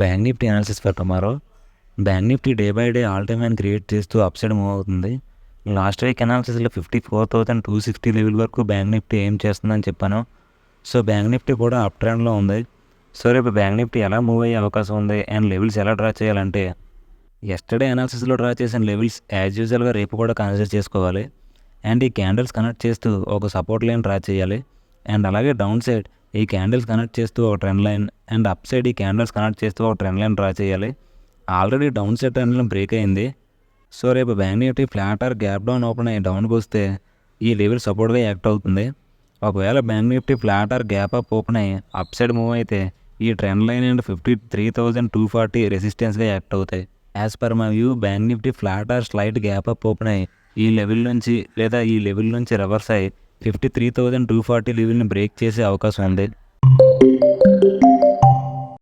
Bank Nifty analysis for tomorrow. Bank Nifty day by day all time హైని create చేస్తూ upside move అవుతుంది. Last week అనాలిసిస్లో 54,260 level వరకు bank Nifty ఏం చేస్తుందని చెప్పాను. సో బ్యాంక్ నిఫ్టీ కూడా అప్ ట్రెండ్లో ఉంది. సో రేపు బ్యాంక్ నిఫ్టీ ఎలా మూవ్ అయ్యే అవకాశం ఉంది అండ్ లెవెల్స్ ఎలా డ్రా చేయాలంటే, ఎస్టర్డే అనాలిసిస్లో డ్రా చేసిన లెవెల్స్ యాజ్ యూజువల్గా రేపు కూడా కన్సిడర్ చేసుకోవాలి. అండ్ ఈ క్యాండిల్స్ కనెక్ట్ చేస్తూ ఒక సపోర్ట్ లైన్ డ్రా చేయాలి. అండ్ అలాగే డౌన్ సైడ్ ఈ క్యాండిల్స్ కనెక్ట్ చేస్తూ ఒక trend line, and up side ఈ క్యాండిల్స్ కనెక్ట్ చేస్తూ ఒక ట్రెండ్ లైన్ డ్రా చేయాలి. Already down side trend line break అయింది. సో రేపు bank Nifty flat are gap down open అయ్యి డౌన్కి వస్తే ఈ లెవెల్ సపోర్ట్గా యాక్ట్ అవుతుంది. ఒకవేళ bank Nifty flat are gap up open అయ్యి అప్ సైడ్ మూవ్ అయితే ఈ ట్రెండ్ లైన్ అండ్ 53,240 రెసిస్టెన్స్గా యాక్ట్ అవుతాయి. As per my view bank Nifty flat are slight gap up open అయ్యి ఈ లెవెల్ నుంచి లేదా ఈ లెవెల్ నుంచి రివర్స్ అయ్యి 53,240 లెవెల్ని బ్రేక్ చేసే అవకాశం ఉంది.